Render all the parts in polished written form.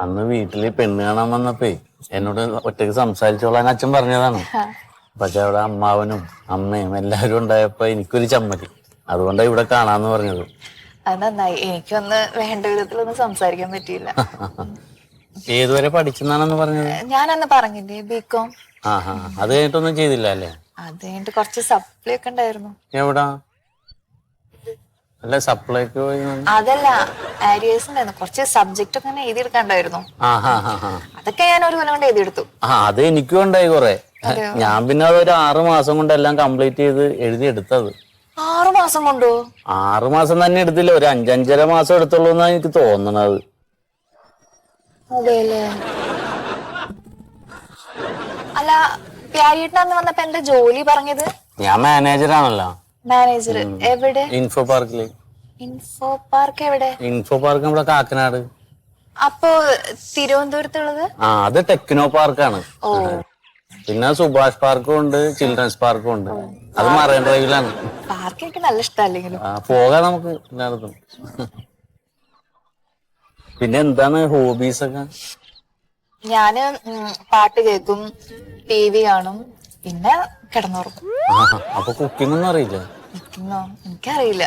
അന്ന് വീട്ടില് പെണ്ണ് കാണാൻ വന്നപ്പോ എന്നോട് ഒറ്റയ്ക്ക് സംസാരിച്ചോളാൻ അച്ഛൻ പറഞ്ഞതാണ്. പക്ഷെ അവിടെ അമ്മാവനും അമ്മയും എല്ലാവരും ഉണ്ടായപ്പോ എനിക്കൊരു ചമ്മതി. അതുകൊണ്ടാണ് ഇവിടെ കാണാന്ന് പറഞ്ഞത്. അത് നന്നായി. എനിക്കൊന്ന് വേണ്ട വിധത്തിലൊന്നും സംസാരിക്കാൻ പറ്റിയില്ല. ഏതുവരെ പഠിച്ചെന്നാണെന്ന് പറഞ്ഞത്? ഞാനന്ന് പറഞ്ഞില്ലേ ബികോം. അത് കഴിഞ്ഞിട്ടൊന്നും ചെയ്തില്ല അല്ലേ? അത് കഴിഞ്ഞിട്ട് കുറച്ച് സപ്ലി ഒക്കെ ഉണ്ടായിരുന്നു. എവിടാ? അല്ല സപ്ലൈക്ക് പോയി. അതല്ല, ആരിയേഴ്സ് ഉണ്ടായിരുന്നു. കുറച്ച് സബ്ജക്റ്റ് ഒക്കെ എഴുതിയെടുക്കാണ്ടായിരുന്നു. അതൊക്കെ ഞാൻ ഒരു കൊല്ലം കൊണ്ട് എഴുതിയെടുത്തു. അത് എനിക്കും ഉണ്ടായി കൊറേ. ഞാൻ പിന്നെ അതൊരു 6 മാസം കൊണ്ട് എല്ലാം കംപ്ലീറ്റ് ചെയ്ത് എഴുതിയെടുത്തത്. 6 മാസം കൊണ്ടോ? 6 മാസം തന്നെ എടുത്തില്ല, ഒരു 5-5.5 മാസം എടുത്തുള്ളൂ എന്നാണ് എനിക്ക് തോന്നണത്. അതെല്ലേ. അല്ല, പ്യാരിയേട്ടനന്ന് വന്നപ്പോ എന്താ ജോലി പറഞ്ഞത്? ഞാൻ മാനേജറാണല്ലോ. മാനേജർ എവിടെ? ഇൻഫോ പാർക്കില്. ഇൻഫോ പാർക്ക് എവിടെ? ഇൻഫോ പാർക്ക് നമ്മുടെ കാക്കനാട്. അപ്പോ തിരുവനന്തപുരത്തുള്ളത്? അത് ടെക്നോ പാർക്കാണ്. ഓ. പിന്നെ സുഭാഷ് പാർക്കും ഉണ്ട്, ചിൽഡ്രൻസ് പാർക്കും ഉണ്ട്. അത് മറൈൻ ഡ്രൈവിലാണ്. പാർക്ക് എനിക്ക് നല്ല ഇഷ്ടമല്ലെങ്കിലും. പോകാം നമുക്ക് എല്ലായിടത്തും. പിന്നെ എന്താണ് ഹോബീസ് ഒക്കെ? ഞാന് പാട്ട് കേൾക്കും, TV കാണും, പിന്നെ കിടന്നുറങ്ങും. അപ്പൊ കുക്കിംഗ് ഒന്നും അറിയില്ല? എനിക്കറിയില്ല.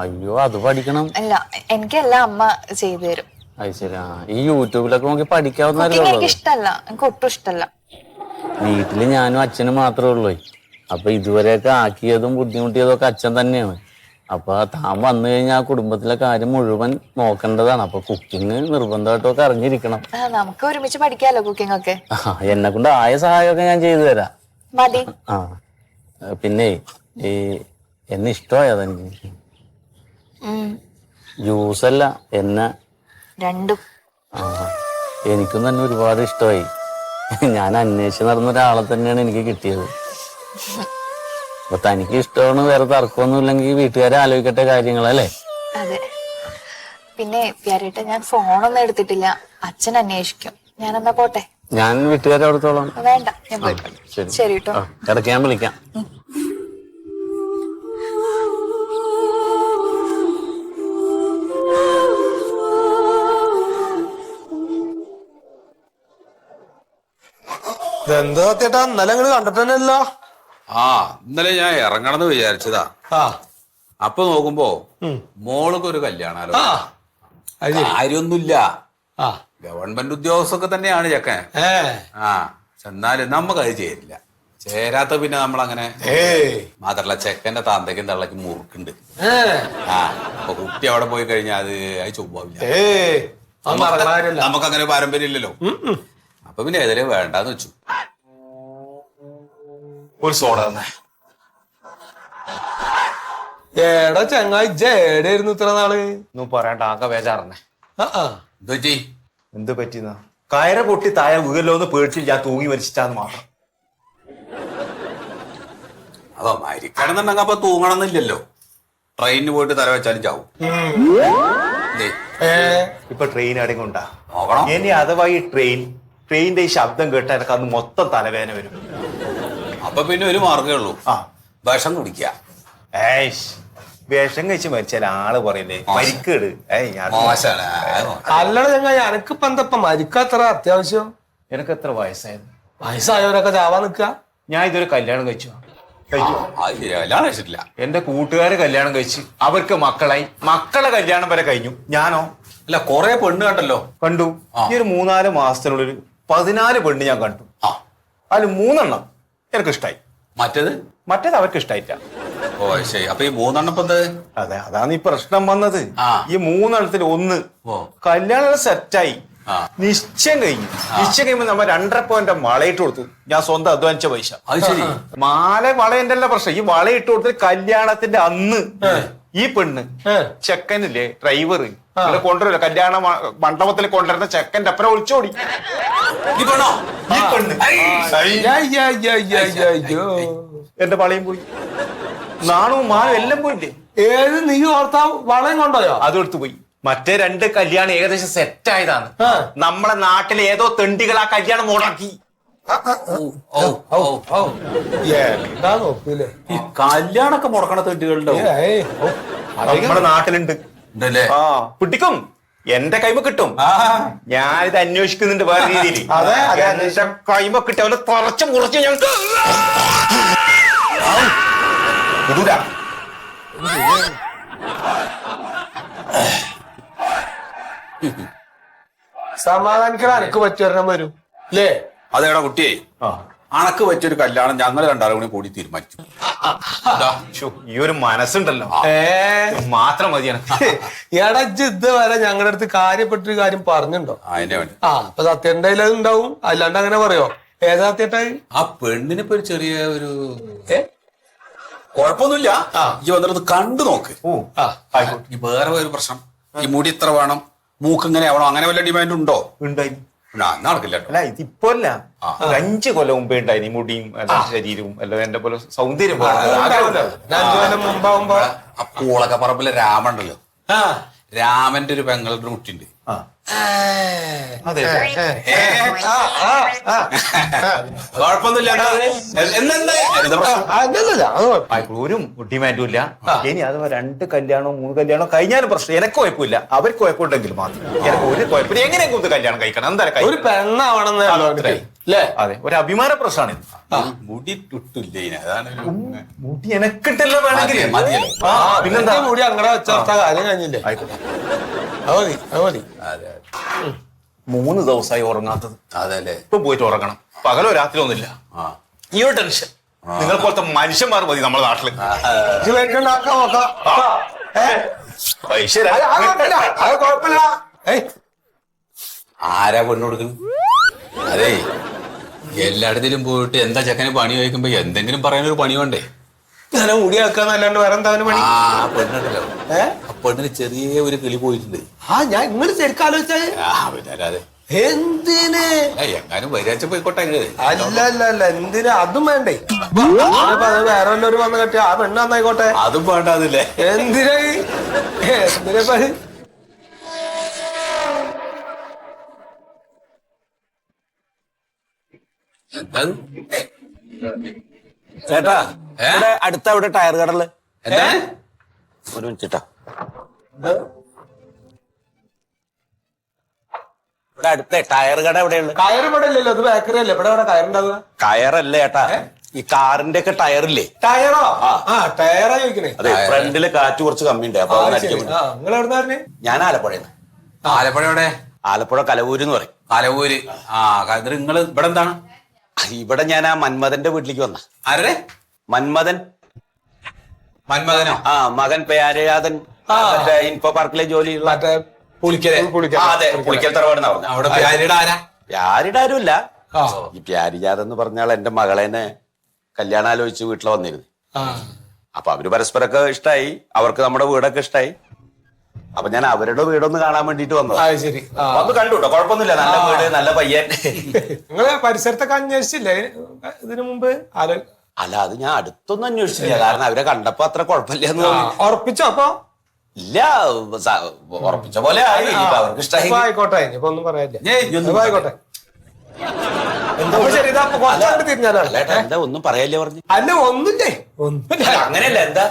അയ്യോ, അത് പഠിക്കണം. അല്ല, എനിക്കെല്ലാം അമ്മ ചെയ്തു തരും. അത് ശരി. ഈ യൂട്യൂബിലൊക്കെ നോക്കി പഠിക്കാവുന്ന. എനിക്ക് ഇഷ്ടല്ല, എനിക്ക് ഒട്ടും ഇഷ്ടല്ല. വീട്ടില് ഞാനും അച്ഛനും മാത്രമേ ഉള്ളൂ. അപ്പൊ ഇതുവരെയൊക്കെ ആക്കിയതും ബുദ്ധിമുട്ടിയതും ഒക്കെ അച്ഛൻ തന്നെയാണ്. അപ്പൊ താൻ വന്നു കഴിഞ്ഞാൽ ആ കുടുംബത്തിലെ കാര്യം മുഴുവൻ നോക്കേണ്ടതാണ്. അപ്പൊ കുക്കിംഗ് നിർബന്ധമായിട്ടൊക്കെ അറിഞ്ഞിരിക്കണം. നമുക്ക് ഒരുമിച്ച് പഠിക്കാലോ കുക്കിംഗ് ഒക്കെ. എന്നെ കൊണ്ട് ആയ സഹായമൊക്കെ ഞാൻ ചെയ്തു തരാം. മതി. പിന്നെ ഈ എന്നെ ഇഷ്ടമായതെനിക്ക് ജ്യൂസല്ല എന്നെ രണ്ടും. എനിക്കും തന്നെ ഒരുപാട് ഇഷ്ടമായി. ഞാൻ അന്വേഷിച്ച് നടന്ന ഒരാളെ തന്നെയാണ് എനിക്ക് കിട്ടിയത്. അപ്പൊ തനിക്ക് ഇഷ്ടമാണ്, വേറെ തർക്കമൊന്നും ഇല്ലെങ്കിൽ വീട്ടുകാരെ ആലോചിക്കട്ടെ കാര്യങ്ങളല്ലേ? അതെ. പിന്നെ പ്യാരേട്ട, ഞാൻ ഫോണൊന്നും എടുത്തിട്ടില്ല. അച്ഛൻ അന്വേഷിക്കും. ഞാനെന്നാ പോട്ടെ. ഞാൻ വീട്ടുകാരെ അവിടത്തോളം. വേണ്ട, ഞാൻ പോയിക്കോട്ടെ. ശരി കേട്ടോ. ഇടയ്ക്ക് ഞാൻ വിളിക്കാം. എന്താ സത്യേട്ടാ, ഇന്നലെ നിങ്ങള് കണ്ടിട്ടല്ലോ? ഇന്നലെ ഞാൻ ഇറങ്ങണമെന്ന് വിചാരിച്ചതാ. അപ്പൊ നോക്കുമ്പോ മോൾക്ക് ഒരു കല്യാണാലോ. കാര്യൊന്നുമില്ല, ഗവൺമെന്റ് ഉദ്യോഗസ്ഥൊക്കെ തന്നെയാണ് ചെക്കൻ. എന്നാലും നമുക്കത് ചേരില്ല. ചേരാത്ത പിന്നെ നമ്മളങ്ങനെ മാത്രല്ല ചെക്കന്റെ തന്തയ്ക്കും തള്ളക്കും മുറുക്കുണ്ട്. അപ്പൊ കുട്ടി അവിടെ പോയി കഴിഞ്ഞാൽ അത് ചൊവ്വാവില്ല. നമുക്കങ്ങനെ പാരമ്പര്യം ഇല്ലല്ലോ. അപ്പൊ പിന്നെ ഏതായാലും വേണ്ടാന്ന് വെച്ചു. ഒരു സോഡ തന്നെ. ഏടാ ചങ്ങായി, ജേടായിരുന്നു ഇത്ര നാള്? ഒന്നും പറയണ്ട, ആകെ ബേജാറന്നെ. എന്ത് പറ്റിന്ന കയറ പൊട്ടി താഴെ വീഴലോന്ന് പേടിച്ച് ഞാൻ തൂങ്ങി മരിച്ചിട്ടാന്ന് മാത്രം. അതോ മരിക്കണമെന്നുണ്ടെങ്കിൽ അപ്പൊ തൂങ്ങണമെന്നില്ലല്ലോ. ട്രെയിനിന് പോയിട്ട് തല വെച്ചാലും ചാവും. ഇപ്പൊ ട്രെയിൻ അടങ്ങുണ്ടാ ഇനി അഥവാ ഈ ട്രെയിനിന്റെ ഈ ശബ്ദം കേട്ടാൽ എനിക്ക് അന്ന് മൊത്തം തലവേദന വരും. അപ്പൊ പിന്നെ ഒരു മാർഗ്ഗമേ ഉള്ളൂ, വിഷം കുടിക്കുക. വിഷം കഴിച്ച് മരിച്ചാൽ ആള് പറയില്ലേ മരിക്കേട്. അല്ലട ചങ്ങായി, എനക്കിപ്പ എന്താ മരിക്കാത്ര അത്യാവശ്യം? എനിക്ക് എത്ര വയസ്സായത്? വയസ്സായവരൊക്കെ ചാവാൻ നിക്ക. ഞാൻ ഇതൊരു കല്യാണം കഴിച്ചു. എന്റെ കൂട്ടുകാര് കല്യാണം കഴിച്ച് അവർക്ക് മക്കളായി, മക്കളെ കല്യാണം വരെ കഴിഞ്ഞു. ഞാനോ? അല്ല, കൊറേ പെണ്ണ് കണ്ടല്ലോ. കണ്ടു. ഈ ഒരു 3-4 മാസത്തിനുള്ളിൽ 14 പെണ്ണ് ഞാൻ കണ്ടു. അതിൽ 3 എണ്ണം എനിക്ക് ഇഷ്ടായി. മറ്റേത് അവർക്ക് ഇഷ്ടായിട്ട. ഓ ശരി. അപ്പൊ ഈ 3 എണ്ണം അതെ, അതാണ് ഈ പ്രശ്നം വന്നത്. ഈ 3 എണ്ണത്തിൽ ഒന്ന് കല്യാണം സെറ്റായി, നിശ്ചയം കഴിഞ്ഞു. നിശ്ചയം കഴിയുമ്പോ നമ്മ 2.5 പവന്റെ വളയിട്ട് കൊടുത്തു. ഞാൻ സ്വന്തം അധ്വാനിച്ച പൈസ. അത് ശരി. വളയന്റെ അല്ല പ്രശ്നം, ഈ വളയിട്ട് കൊടുത്ത് കല്യാണത്തിന്റെ അന്ന് ഈ പെണ്ണ് ചെക്കനില്ലേ ഡ്രൈവർ കൊണ്ടുവരില്ല, കല്യാണ മണ്ഡപത്തിൽ കൊണ്ടുവരുന്ന ചെക്കന്റെ അപ്പുറം ഒളിച്ചോടി. എന്റെ വളയും പോയി, നാണവും മാനും എല്ലാം പോയില്ലേ. ഏത് നീ ഓർത്താ വളയും കൊണ്ടോയോ? അതെടുത്തു പോയി. മറ്റേ 2 കല്യാണം ഏകദേശം സെറ്റ് ആയതാണ്. നമ്മളെ നാട്ടിലെ ഏതോ തെണ്ടികൾ ആ കല്യാണം മുടക്കി. എന്താ നോക്കൂലേ ഈ കല്യാണൊക്കെ മുടക്കണ തെണ്ടുകളുണ്ടോ? നമ്മുടെ നാട്ടിലുണ്ട്. പിടിക്കും. എന്റെ കൈമ കിട്ടും. ഞാനിത് അന്വേഷിക്കുന്നുണ്ട് വേറെ രീതിയിൽ. എന്റെ കൈമ കിട്ടും. അവനെ തറച്ച് മുറിച്ച് ഞാൻ വിടൂല. സമാധാനിക്കാൻ അനക്ക് പറ്റിയൊരെണ്ണം വരും അല്ലേ? അതേടാ കുട്ടിയെ, അണക്ക് പറ്റിയൊരു കല്യാണം ഞങ്ങൾ രണ്ടാളും കൂടി കൂടി തീരുമാനിച്ചു. ഈ ഒരു മനസ്സുണ്ടല്ലോ മാത്രം മതി എനിക്ക്. എടാ ഇത് വരെ ഞങ്ങളുടെ അടുത്ത് കാര്യപ്പെട്ടൊരു കാര്യം പറഞ്ഞിട്ടുണ്ടോ? അതിന്റെ വേണ്ടി അപ്പൊ സത്യന്റെ അത് ഉണ്ടാവും, അല്ലാണ്ട് അങ്ങനെ പറയോ? ഏതാ സത്യട്ടായി? ആ പെണ്ണിനിപ്പോ ഒരു ചെറിയ ഒരു കുഴപ്പമൊന്നുമില്ല. ഈ വന്നിട്ട് കണ്ടു നോക്ക്. ഈ വേറെ ഒരു പ്രശ്നം, ഈ മുടി ഇത്ര വേണം, മൂക്ക് ഇങ്ങനെ ആവണം, അങ്ങനെ വല്ല ഡിമാൻഡ് ഉണ്ടോ? ഉണ്ടായി. നടക്കില്ല. അല്ല ഇതിപ്പോ അല്ല, ഒരു 5 കൊല്ലം മുമ്പേ ഉണ്ടായി. മുടിയും ശരീരവും എല്ലാം എന്റെ പോലെ സൗന്ദര്യം. 5 കൊല്ലം മുമ്പാവുമ്പോ പൂളൊക്കെ പറമ്പിലെ രാമൻ ഉണ്ടല്ലോ, രാമന്റെ ഒരു പെങ്ങളുടെ കുട്ടിയുണ്ട്. അതെ ഒരു ഡിമാൻഡും ഇല്ല. ഇനി അഥവാ 2 കല്യാണോ 3 കല്യാണോ കഴിഞ്ഞാലും പ്രശ്നം. എനിക്ക് കുഴപ്പമില്ല, അവർക്ക് കുഴപ്പമുണ്ടെങ്കിൽ മാത്രം. എനിക്ക് ഒരു കുഴപ്പമില്ല. എങ്ങനെയൊക്കെ ഒന്ന് കല്യാണം കഴിക്കണം. എന്താ ഒരു പെണ്ണാവണം അല്ലേ? അതെ, ഒരു അഭിമാന പ്രശ്നമാണ് ഇത്. മുടി ഇട്ടില്ലേ, അതാണ് മുടി എനക്കിട്ടല്ലോ വേണമെങ്കിൽ. പിന്നെന്താ മുടി അങ്ങനെ വെച്ചാ കാര്യം കഴിഞ്ഞില്ലേ? അത് മതി, അത് മതി. 3 ദിവസമായി ഉറങ്ങാത്തത്. അതല്ലേ, ഇപ്പൊ പോയിട്ട് ഉറങ്ങണം. പകലോ രാത്രിയോ ഒന്നുമില്ല. ഈ ഒരു ടെൻഷൻ. നിങ്ങൾ പോലത്തെ മനുഷ്യന്മാർ മതി നമ്മുടെ നാട്ടില്. ആരാ പെണ്ണു കൊടുക്കുന്നു? അതെ, എല്ലായിടത്തിലും പോയിട്ട് എന്താ ചെക്കന് പണി ചോദിക്കുമ്പോ എന്തെങ്കിലും പറയാനൊരു പണി വേണ്ടേ? ഞാൻ മുടി വെക്കാന്നല്ലാണ്ട് വേറെ എന്താ പണി? ആ പെണ്ണുണ്ടല്ലോ, ആ പെണ്ണിന് ചെറിയ ഒരു കിളി പോയിട്ടുണ്ട്. ഞാൻ ഇങ്ങനെ ശരിക്കും ആലോചിച്ചാൽ പിന്നല്ലാതെ എന്തിന് എങ്ങാനും വരിയാച്ച പോയിക്കോട്ടെ. അല്ല എന്തിനാ? അതും വേണ്ടേ? അത് വേറെ വല്ലവര് വന്ന് കെട്ടിയ ആ പെണ്ണ് നന്നായിക്കോട്ടെ. അതും വേണ്ട. അതില്ലേ എന്തിനാ ചേട്ടാ, അടുത്ത അവിടെ ടയർ കടല് എന്താ? ഒരു മിനിറ്റാ. ഇവിടെ അടുത്ത ടയർ കട എവിടെയുള്ളത്? കയറ് ഇവിടെ ഇല്ലല്ലോ, അത് ബേക്കറി അല്ലേ? ഇവിടെ ഇവിടെ കയറുണ്ടാവുക. കയറല്ലേ ചേട്ടാ, ഈ കാറിന്റെ ഒക്കെ ടയറില്ലേ? ടയറോ? ടയറാ ചോദിക്കണേ. അതെ, ഫ്രണ്ടില് കാറ്റ് കുറച്ച് കമ്മിയുണ്ട്. അപ്പൊ നിങ്ങൾ എവിടുന്നാ? ഞാൻ ആലപ്പുഴന്ന്. ആലപ്പുഴ എവിടെ? ആലപ്പുഴ കലവൂര് എന്ന് പറയും. കലവൂര്. നിങ്ങള് ഇവിടെ എന്താണ്? ഇവിടെ ഞാൻ ആ മന്മഥന്റെ വീട്ടിലേക്ക് വന്ന. ആരുടെ? മന്മഥൻ. മന്മഥനോ? മകൻ പേരയാതൻ ഇൻഫോ പാർക്കിലെ ജോലിയുള്ള. മറ്റേ അതെ, പുളിക്കൽ തറവാട്. അവിടെ പ്യാരിയുടെ ആരാ? പ്യാരിയുടെ ആരുമില്ല. ഈ പ്യാരിജാതെന്ന് പറഞ്ഞാൽ എന്റെ മകളെന്നെ കല്യാണം ആലോചിച്ച് വീട്ടിൽ വന്നിരുന്നു. അപ്പൊ അവര് പരസ്പരമൊക്കെ ഇഷ്ടായി, അവർക്ക് നമ്മുടെ വീടൊക്കെ ഇഷ്ടായി. അപ്പൊ ഞാൻ അവരുടെ വീടൊന്ന് കാണാൻ വേണ്ടിട്ട് വന്നത്. ശരി, വന്ന് കണ്ടുട്ടോ, കുഴപ്പമൊന്നുമില്ല. നല്ല വീട്, നല്ല പയ്യൻ. നിങ്ങള് പരിസരത്തൊക്കെ അന്വേഷിച്ചില്ലേ ഇതിനു മുമ്പ്? അല്ല, അത് ഞാൻ അടുത്തൊന്നും അന്വേഷിച്ചില്ല. കാരണം അവരെ കണ്ടപ്പോ അത്ര കുഴപ്പമില്ലെന്ന് തോന്നി. ഉറപ്പിച്ചോ? അപ്പൊ ഇല്ല, ഉറപ്പിച്ച പോലെ ആയി. അവർക്ക് ഇഷ്ടമായി. ആയിക്കോട്ടെ, ഇനിയിപ്പോ ഒന്നും പറയാനില്ല. ആയിക്കോട്ടെ. എന്താ ഒന്നും പറയാല്ലേ പറഞ്ഞു? അല്ല ഒന്നുമില്ലേ, ഒന്നുമില്ല. അങ്ങനെയല്ല. എന്താ?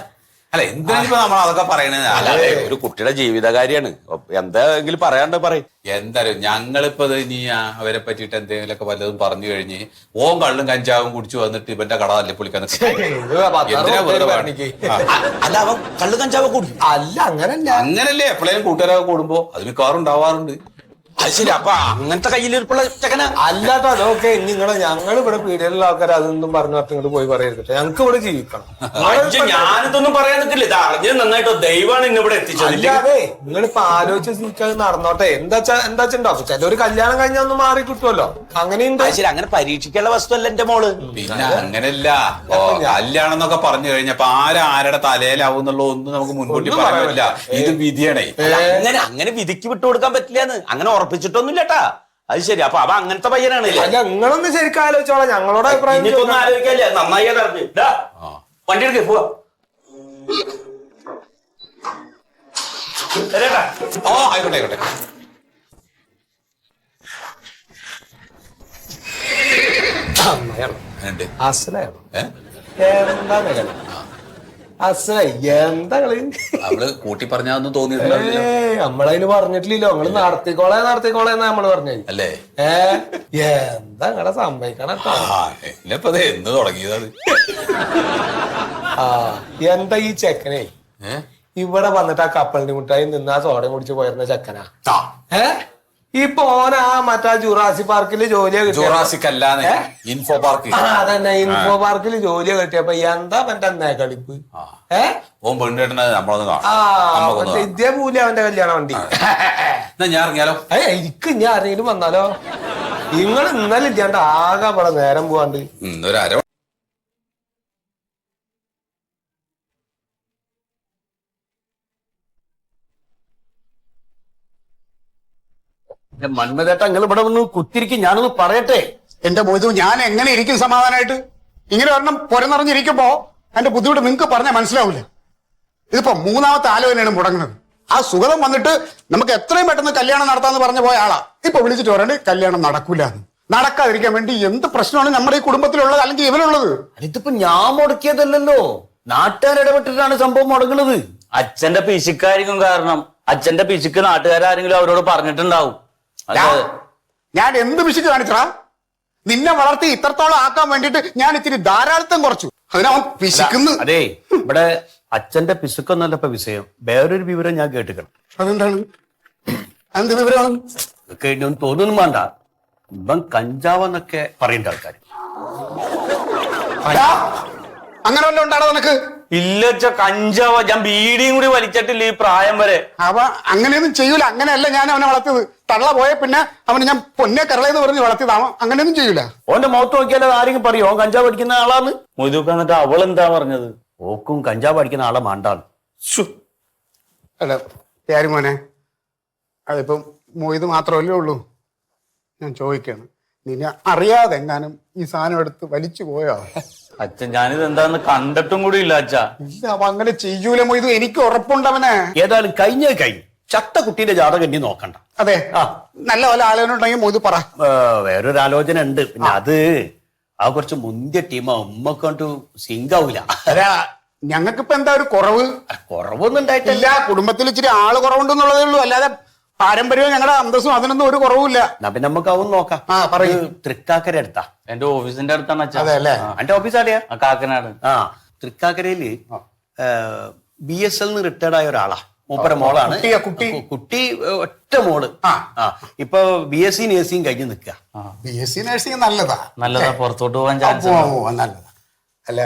അല്ല, എന്തിനാ നമ്മൾ അതൊക്കെ പറയണത്? അല്ലാതെ ഒരു കുട്ടിയുടെ ജീവിതകാര്യാണ്. എന്തെങ്കിലും പറയാണ്ട് പറയും. എന്തായാലും ഞങ്ങളിപ്പോ ഇനി അവരെ പറ്റിയിട്ട് എന്തെങ്കിലുമൊക്കെ വല്ലതും പറഞ്ഞു കഴിഞ്ഞ് ഓൻ കള്ളും കഞ്ചാവും കുടിച്ചു വന്നിട്ട് ഇവന്റെ കട തല്ലിപ്പൊളിക്കാൻ അല്ല, അവൻ കള്ളു കഞ്ചാവ് കുടിക്കും. അല്ല, അങ്ങനല്ല. അങ്ങനല്ലേ എപ്പോഴേലും കൂട്ടുകാരൊക്കെ കൂടുമ്പോ അത് മിക്കവാറും ഉണ്ടാവാറുണ്ട്. അത് ശരി. അപ്പൊ അങ്ങനത്തെ കയ്യിലിരിപ്പുള്ള ചെക്കന അല്ലാട്ടോ. അതൊക്കെ ഞങ്ങൾ ഇവിടെ പീഡിയുള്ള ആൾക്കാർ അതൊന്നും പറഞ്ഞു ഇങ്ങോട്ട് പോയി പറയരുത്. ഞങ്ങൾക്ക് ഇവിടെ ജീവിക്കണം. ഞാനിതൊന്നും പറയാൻ നിൽക്കില്ല. ഇത് അറിഞ്ഞത് നന്നായിട്ടോ. ദൈവമാണ് ഇന്ന് ഇവിടെ എത്തിച്ചത്. അല്ലാതെ നിങ്ങളിപ്പോ ആലോചിച്ച് ജീവിക്കാതെ നടന്നോട്ടെ. എന്താച്ചുണ്ടാവും? ചിലൊരു കല്യാണം കഴിഞ്ഞാൽ ഒന്ന് മാറി കിട്ടുമല്ലോ. അങ്ങനെയുണ്ട്. ശരി, അങ്ങനെ പരീക്ഷിക്കാനുള്ള വസ്തുവല്ല എന്റെ മോള്. പിന്നെ അങ്ങനല്ല, കല്യാണം എന്നൊക്കെ പറഞ്ഞു കഴിഞ്ഞപ്പോ ആരുടെ തലയിലാവും എന്നുള്ള ഒന്നും നമുക്ക് മുൻകൂട്ടി പറയാൻ പറ്റില്ല. ഇത് വിധിയാണേ. അങ്ങനെ വിധിക്ക് വിട്ടുകൊടുക്കാൻ പറ്റില്ലെന്ന് അങ്ങനെ ഉറപ്പിച്ചിട്ടൊന്നുമില്ലട്ടാ. അത് ശരി. അപ്പൊ അവ അങ്ങനത്തെ പയ്യനാണ്. അല്ല, നിങ്ങളൊന്ന് ശരിക്കും ആലോചിച്ചോളാം. ഞങ്ങളോട് അഭിപ്രായം ഒന്നും ആലോചിക്കാല്ലേ. നന്നായി അറിഞ്ഞു. വണ്ടി എടുക്കേ പോവാ. ആയിക്കോട്ടെ ആയിക്കോട്ടെ. അസലായോ? എന്താ കളി അവള് കൂട്ടി പറഞ്ഞാന്നും തോന്നിയിട്ടുണ്ടല്ലോ നമ്മളതിന് പറഞ്ഞിട്ടില്ലല്ലോ നമ്മള് നടത്തിക്കോളേന്ന് നമ്മള് പറഞ്ഞത് അല്ലേ? എന്താ നിങ്ങളെ സമ്മതിക്കണം ഇല്ലപ്പോ അതെ എന്ന് തുടങ്ങിയത്. എന്താ ഈ ചെക്കനെ ഇവിടെ വന്നിട്ട് ആ കപ്പലിന്റെ മുട്ടായി നിന്ന് ആ സോഡയും കുടിച്ച് പോയിരുന്ന ചെക്കനാ. ഇപ്പൊ ഓനാ മറ്റാ ജുറാസി പാർക്കില് ജുറാസിക് അല്ലാന്ന് ഇൻഫോ പാർക്ക്. അതന്നെ ഇൻഫോ പാർക്കിൽ ജോലിയെ കിട്ടിയപ്പോ എന്താ എന്നെ കളിപ്പ്. ഓൻ പെണ്ണിട്ട് നമ്മളൊന്ന് ഇതേ പൂലി അവന്റെ കല്യാണം വണ്ടി. ഞാൻ ഇറങ്ങിയാലോ? എനിക്ക് ഇനി ആരെങ്കിലും വന്നാലോ? നിങ്ങൾ ഇന്നലെ ഇല്ലാണ്ട് ആകെ അവിടെ നേരം പോവാണ്ട്. ഒരു അര മന്മതേട്ട നിങ്ങൾ ഇവിടെ ഒന്ന് കുത്തിരിക്കും, ഞാനൊന്ന് പറയട്ടെ. എന്റെ മൊയ്തു, ഞാൻ എങ്ങനെ ഇരിക്കും സമാധാനമായിട്ട്? ഇങ്ങനെ ഒരെണ്ണം പുറന്നിറഞ്ഞിരിക്കുമ്പോ എന്റെ ബുദ്ധിമുട്ട് നിങ്ങൾക്ക് പറഞ്ഞാൽ മനസ്സിലാവില്ല. ഇതിപ്പോ മൂന്നാമത്തെ ആലോചനയാണ് മുടങ്ങുന്നത്. ആ സുഗതം വന്നിട്ട് നമുക്ക് എത്രയും പെട്ടെന്ന് കല്യാണം നടത്താന്ന് പറഞ്ഞു പോയ ആളാ ഇപ്പൊ വിളിച്ചിട്ട് പറയണ്ട് കല്യാണം നടക്കൂല. നടക്കാതിരിക്കാൻ വേണ്ടി എന്ത് പ്രശ്നമാണ് നമ്മുടെ ഈ കുടുംബത്തിലുള്ളത്, അല്ലെങ്കിൽ ഇവനുള്ളത്? ഇതിപ്പോ ഞാൻ മുടക്കിയതല്ലല്ലോ, നാട്ടുകാർ ഇടപെട്ടിട്ടാണ് സംഭവം മുടങ്ങുന്നത്. അച്ഛന്റെ പിശുക്കായിരിക്കും കാരണം. അച്ഛന്റെ പിശുക്ക് നാട്ടുകാരെങ്കിലും അവരോട് പറഞ്ഞിട്ടുണ്ടാവും. ഞാൻ എന്ത് പിശുക്ക് കാണിച്ചടാ? നിന്നെ വളർത്തി ഇത്രത്തോളം ആക്കാൻ വേണ്ടിട്ട് ഞാൻ ഇത്തിരി ധാരാളിത്തം കുറച്ചു, അതിനവൻ പിശുക്കുന്നു. അതെ, ഇവിടെ അച്ഛന്റെ പിശുക്കൊന്നല്ല ഇപ്പൊ വിഷയം. വേറൊരു വിവരം ഞാൻ കേട്ടിക്കണം. അതെന്താണ്? എന്ത് വിവരമാണ്? കേട്ടൊന്നും തോന്നുന്നു വേണ്ട. ഇവൻ കഞ്ചാവെന്നൊക്കെ പറയേണ്ട ആൾക്കാർ. അങ്ങനെ വല്ലതും ഉണ്ടാടോ നിനക്ക്? ഇല്ല കഞ്ചാവ, ഞാൻ ബീഡിയും കൂടി വലിച്ചിട്ടില്ല ഈ പ്രായം വരെ. അവ അങ്ങനെയൊന്നും ചെയ്യൂല. അങ്ങനെയല്ല ഞാൻ അവനെ വളർത്തിയത്. തള്ള പോയ പിന്നെ അവന് ഞാൻ പൊന്നെ കരളെന്ന് പറഞ്ഞ് വളർത്തിയതാവ. അങ്ങനെയൊന്നും ചെയ്യൂല. ഓന്റെ മുഖത്ത് നോക്കിയാലേ ആരെങ്കിലും പറയോ ഓൻ കഞ്ചാവ് അടിക്കുന്ന ആളാന്ന്? മൊയ്തുക്ക എന്നിട്ട് അവളെന്താ പറഞ്ഞത്? ഓക്കും കഞ്ചാവ് അടിക്കുന്ന ആളെ മാണ്ടാണ്. അല്ല ആര് മോനെ, അതിപ്പം മൊയ്ത് മാത്രമല്ലേ ഉള്ളൂ. ഞാൻ ചോദിക്കാണ്, നിന്നെ അറിയാതെ എങ്ങാനും ഈ സാധനം എടുത്ത് വലിച്ചു പോയോ? അച്ഛൻ ഞാനിത് എന്താന്ന് കണ്ടിട്ടും കൂടി ഇല്ല അച്ഛാ. ഇല്ല, അവ അങ്ങനെ ചെയ്യൂല മൊയ്ത്, എനിക്ക് ഉറപ്പുണ്ടവനെ. ഏതായാലും കഴിഞ്ഞ ചത്ത കുട്ടീന്റെ ജാതകം ഇനി നോക്കണ്ട. അതെ, നല്ല വല്ല ആലോചന ഉണ്ടെങ്കിൽ മൊയ്ത് പറ. വേറൊരു ആലോചന ഉണ്ട്. പിന്നെ അത് ആ കുറച്ച് മുന്തിയ ടീമാ, ഉമ്മക്കൊണ്ട് സിങ്ക് ആവൂല. അല്ല, ഞങ്ങൾക്കിപ്പോ എന്താ ഒരു കുറവ്? കുറവൊന്നും ഉണ്ടായിട്ടില്ല. കുടുംബത്തിൽ ഇച്ചിരി ആള് കുറവുണ്ടെന്നുള്ളതേ ഉള്ളൂ, അല്ലാതെ പാരമ്പര്യവും ഞങ്ങളുടെ അന്തസ്സും അതിനൊന്നും ഒരു കുറവുമില്ല. പിന്നെ നമുക്ക് അവൻ നോക്കാം. പറയൂ. തൃക്കാക്കര അടുത്താ. എന്റെ ഓഫീസിന്റെ അടുത്താണ് അച്ഛാ. അതെ അല്ലേ? എന്റെ ഓഫീസ് ആരെയാ? കാക്കനാട്. തൃക്കാക്കരയില് BSL റിട്ടയർഡ് ആയ ഒരാളാ. മൂപ്പര മോളാണ്. കുട്ടി ഒറ്റ മോള്. ഇപ്പൊ BSc നേഴ്സിംഗ് കഴിഞ്ഞ് നിൽക്കുക. BSc നേഴ്സിംഗ് നല്ലതാ, പുറത്തോട്ട് പോകാൻ ചാൻസ് നല്ലതാ. അല്ല,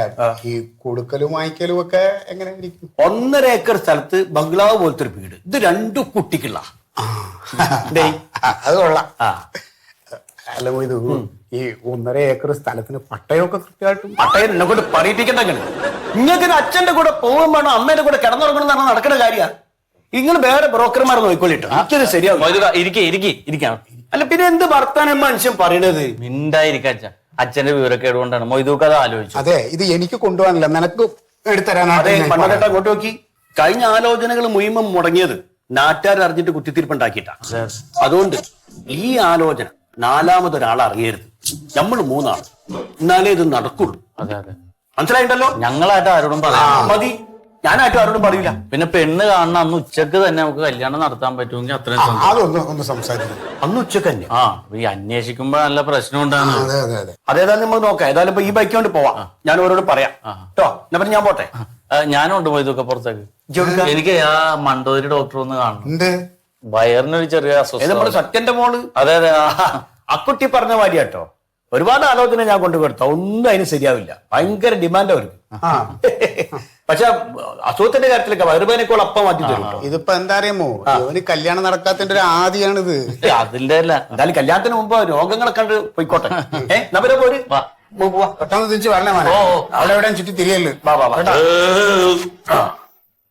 ഈ കൊടുക്കലും വാങ്ങിക്കലും ഒക്കെ എങ്ങനെ ഇരിക്കും? 1.5 ഏക്കർ സ്ഥലത്ത് ബംഗ്ലാവ് പോലത്തെ ഒരു വീട്. ഇത് 2 കുട്ടിക്കുള്ള. അത് കൊള്ളാം. അല്ല ഇത് ഈ 1.5 ഏക്കർ സ്ഥലത്തിന് പട്ടയമൊക്കെ കൃത്യമായിട്ടും. പട്ടയം എന്നെ കൊണ്ട് പറയിപ്പിക്കണ്ട. നിങ്ങൾക്ക് അച്ഛന്റെ കൂടെ പോകും വേണം, അമ്മേന്റെ കൂടെ കിടന്നുറങ്ങണം എന്നാണ് നടക്കുന്ന കാര്യ. നിങ്ങൾ വേറെ ബ്രോക്കർമാരെ നോക്കിക്കൊള്ളിട്ടോ. എനിക്കത് ശരിയാവും. ഇരിക്കാം. അല്ല പിന്നെ എന്ത് വർത്താനം മനുഷ്യൻ പറയണത്? മിണ്ടായിരിക്ക അച്ഛ. അച്ഛന്റെ വിവരക്കേട് കൊണ്ടാണ് മൊയ്തൂക്ക് അത് ആലോചിച്ചു. അതെ, ഇത് എനിക്ക് കൊണ്ടുപോകാനല്ല, നിനക്ക് എടുത്തരാനാണ്. പണ്ടേട്ട അങ്ങോട്ട് നോക്കി. കഴിഞ്ഞ ആലോചനകൾ മുഴുവൻ മുടങ്ങിയത് നാട്ടുകാർ അറിഞ്ഞിട്ട് കുത്തിത്തിരിപ്പുണ്ടാക്കിയിട്ടാ. അതുകൊണ്ട് ഈ ആലോചന 4മതൊരാൾ അറിയരുത്. നമ്മൾ 3 ആൾ, എന്നാലേ ഇത് നടക്കുള്ളൂ. അതെ അതെ, മനസ്സിലായിട്ടല്ലോ? ഞങ്ങളായിട്ട് ആരോടും പറയാം. മതി, ഞാനായിട്ടും ആരോടും പറയില്ല. പിന്നെ പെണ്ണ് കാണുന്ന അന്ന് ഉച്ചക്ക് തന്നെ നമുക്ക് കല്യാണം നടത്താൻ പറ്റുമെങ്കിൽ അത്രയും അതൊന്ന് സംസാരിക്കും. അന്ന് ഉച്ചക്ക് തന്നെ. ഈ അന്വേഷിക്കുമ്പോ നല്ല പ്രശ്നം ഉണ്ടാകും. അതേതായാലും നമ്മൾ നോക്കാം. ഏതായാലും ഇപ്പൊ ഈ ബൈക്ക് കൊണ്ട് പോവാം. ഞാൻ ഓരോട് പറയാം കേട്ടോ. എന്നാ പിന്നെ ഞാൻ പോട്ടെ. ഞാനും ഉണ്ട് പോയതൊക്കെ പുറത്തേക്ക്. എനിക്ക് ആ മണ്ടോദരി ഡോക്ടർ ഒന്ന് കാണണം. വയറിനൊരു ചെറിയ നമ്മുടെ സത്യന്റെ മോള്. അതെ അതെ, ആ കുട്ടി പറഞ്ഞ മാതിരി കേട്ടോ. ഒരുപാട് ആലോചന ഞാൻ കൊണ്ടുകൊടുത്ത ഒന്നും അതിന് ശരിയാവില്ല. ഭയങ്കര ഡിമാൻഡ് അവർക്ക്. പക്ഷെ അസുഖത്തിന്റെ കാര്യത്തിലൊക്കെ വയറുവേനക്കോൾ അപ്പം മാറ്റി തരും. ഇതിപ്പോ എന്താ അറിയാമോ, ഇവന് കല്യാണം നടക്കാത്തതിന്റെ ഒരു ആദിയാണിത്. അതിന്റെ അല്ല, എന്തായാലും കല്യാണത്തിന് മുമ്പ് രോഗങ്ങളെ കണ്ട് പോയിക്കോട്ടെ. നമ്മരെ പോര് പെട്ടെന്ന് തിരിച്ച് വരണേ മോനെ. അവിടെ എവിടെയും ചുറ്റി തിരിയല്ലേ.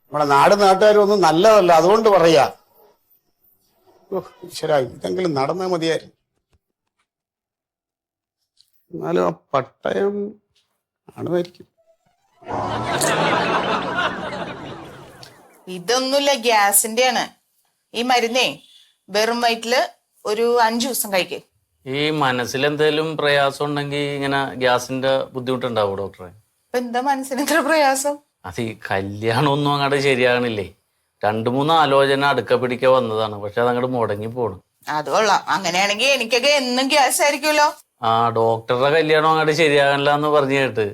നമ്മുടെ നാട്ടുകാരും ഒന്നും നല്ലതല്ല, അതുകൊണ്ട് പറയാ. ഈശ്വരാ, ഇതെങ്കിലും നടന്നാ മതിയായിരുന്നു. എന്നാലും ആ പട്ടയം ആണുമായിരിക്കും. ഇതൊന്നുമില്ല, ഗ്യാസിന്റെ ആണ്. ഈ മരുന്നേ വെറും വയറ്റില് ഒരു 5 ദിവസം കഴിക്കേ. ഈ മനസ്സിൽ എന്തെങ്കിലും പ്രയാസം ഉണ്ടെങ്കിൽ ഇങ്ങനെ ഗ്യാസിന്റെ ബുദ്ധിമുട്ടുണ്ടാവും ഡോക്ടറെ? ഇപ്പൊ എന്താ മനസ്സിന് ഇത്ര പ്രയാസം? അത് ഈ കല്യാണം ഒന്നും അങ്ങോട്ട് ശരിയാകണില്ലേ. 2-3 ആലോചന അടുക്ക പിടിക്കാൻ വന്നതാണ്, പക്ഷെ അതങ്ങോട്ട് മുടങ്ങി പോണു. അത് കൊള്ളാം. അങ്ങനെയാണെങ്കിൽ എനിക്കൊക്കെ എന്നും ഗ്യാസ് ആയിരിക്കുമല്ലോ. ഡോക്ടറുടെ കല്യാണം അങ്ങോട്ട് ശരിയാകണില്ല എന്ന് പറഞ്ഞു കേട്ട്.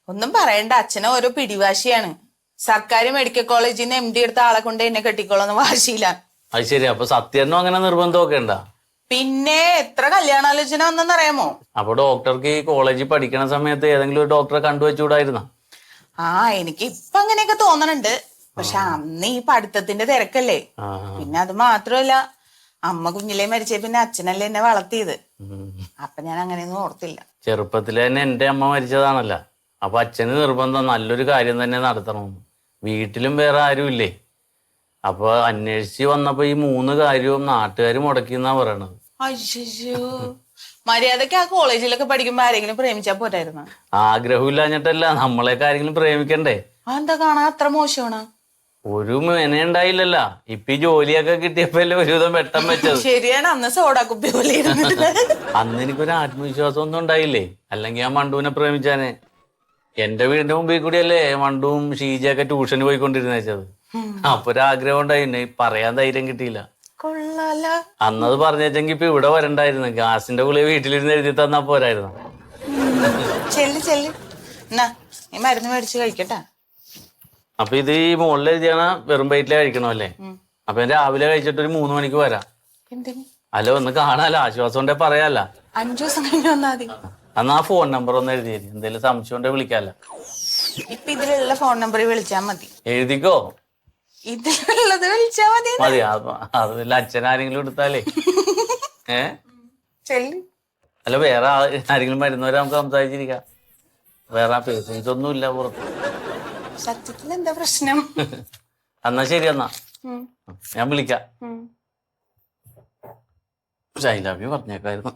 ഒന്നും പറയണ്ട, അച്ഛനെ ഓരോ പിടിവാശിയാണ്. സർക്കാർ മെഡിക്കൽ കോളേജിൽ നിന്ന് MD എടുത്ത ആളെ കൊണ്ട് എന്നെ കെട്ടിക്കോളന്ന് വാശിയില്ല. അത് ശരി. അപ്പൊ സത്യേട്ടനും അങ്ങനെ നിർബന്ധമൊക്കെ ഉണ്ടാ? പിന്നെ എത്ര കല്യാണാലോചന വന്നെന്നറിയാമോ? അപ്പൊ ഡോക്ടർക്ക് ഈ കോളേജിൽ പഠിക്കണ സമയത്ത് ഏതെങ്കിലും ഒരു ഡോക്ടറെ കണ്ടുവെച്ചുകൂടായിരുന്ന? എനിക്ക് ഇപ്പൊ അങ്ങനെയൊക്കെ തോന്നണുണ്ട്. പക്ഷെ അന്ന് ഈ പഠിത്തത്തിന്റെ തിരക്കല്ലേ. പിന്നെ അത് മാത്രമല്ല, അമ്മ കുഞ്ഞിലേ മരിച്ചേ പിന്നെ അച്ഛനല്ലേ എന്നെ വളർത്തിയത്. അപ്പൊ ഞാൻ അങ്ങനെയൊന്നും ഓർത്തില്ല. ചെറുപ്പത്തിലെ തന്നെ എന്റെ അമ്മ മരിച്ചതാണല്ല. അപ്പൊ അച്ഛന് നിർബന്ധം നല്ലൊരു കാര്യം തന്നെ നടത്തണമെന്ന്. വീട്ടിലും വേറെ ആരും ഇല്ലേ. അപ്പൊ അന്വേഷിച്ച് വന്നപ്പോ ഈ 3 കാര്യവും നാട്ടുകാർ മുടക്കിന്നാ പറയണത്. അയ്യോ, മര്യാദക്ക് ആ കോളേജിലൊക്കെ പഠിക്കുമ്പോ ആരെങ്കിലും പ്രേമിച്ചാ പോരായിരുന്നു? ആഗ്രഹമില്ലാഞ്ഞിട്ടല്ല, നമ്മളെയൊക്കെ ആരെങ്കിലും പ്രേമിക്കണ്ടേ. എന്താ കാണാൻ അത്ര മോശമാണ്? ഒരു മെനയുണ്ടായില്ലല്ല. ഇപ്പൊ ഈ ജോലിയൊക്കെ കിട്ടിയപ്പോഴല്ലേ ഒരുവിധം വെട്ടം വെച്ചത്. ശരിയാണ്, അന്ന് സോഡാ കുപ്പി പോലെ ഇരുന്നിട്ട്. അന്ന് എനിക്കൊരു ആത്മവിശ്വാസം ഒന്നും ഉണ്ടായില്ലേ. അല്ലെങ്കിൽ ഞാൻ മണ്ടുവിനെ പ്രേമിച്ചാനെ. എന്റെ വീടിന്റെ മുമ്പിൽ കൂടിയല്ലേ മണ്ടുവും ഷീജയൊക്കെ ട്യൂഷന് പോയിക്കൊണ്ടിരുന്നത്. അപ്പൊ ഒരാഗ്രഹം ഉണ്ടായിന്നെ, പറയാൻ ധൈര്യം കിട്ടിയില്ല. കൊള്ളാല. അന്നത് പറഞ്ഞെങ്കിൽ ഇപ്പൊ ഇവിടെ വരണ്ടായിരുന്നു. ഗ്യാസിന്റെ ഗുളിക വീട്ടിലിരുന്ന് എഴുതി തന്നാ പോരായിരുന്നു. ചെല്ല് എന്നാ ഈ മരുന്ന് മേടിച്ച് കഴിക്കട്ടെ. അപ്പൊ ഇത് ഈ മുകളിൽ എഴുതിയാണ് വെറും വയറ്റിലെ കഴിക്കണമല്ലേ. അപ്പൊ ഞാൻ രാവിലെ കഴിച്ചിട്ട് ഒരു 3 മണിക്ക് വരാം. എന്തിന്? അല്ല, ഒന്ന് കാണാലോ, ആശ്വാസം ഉണ്ടെ പറയാല്ല. 5 ദിവസം കഴിഞ്ഞ് വന്നാ മതി. എന്നാ ആ ഫോൺ നമ്പർ ഒന്ന് എഴുതിയേരി, എന്തെങ്കിലും സംശയം ഉണ്ടെ വിളിക്കാല്ല. ഇപ്പൊ ഇതിലുള്ള ഫോൺ നമ്പറിൽ വിളിച്ചാ മതി. എഴുതിക്കോ. ഇതിലുള്ളത് വിളിച്ചാ മതി. മതി. അതിൽ അച്ഛനാരെങ്കിലും എടുത്താലേ. ചെല്ല്. അല്ല, വേറെ ആരെങ്കിലും വരുന്നവരെ നമുക്ക് സംസാരിച്ചിരിക്കാം. വേറെ പേഷ്യൻസ് ഒന്നും ഇല്ല പുറത്ത്. സത്യത്തിൽ എന്താ പ്രശ്നം? എന്നാ ശരി, എന്നാ ഞാൻ വിളിക്കാം. I love you പറഞ്ഞേക്കായിരുന്നു.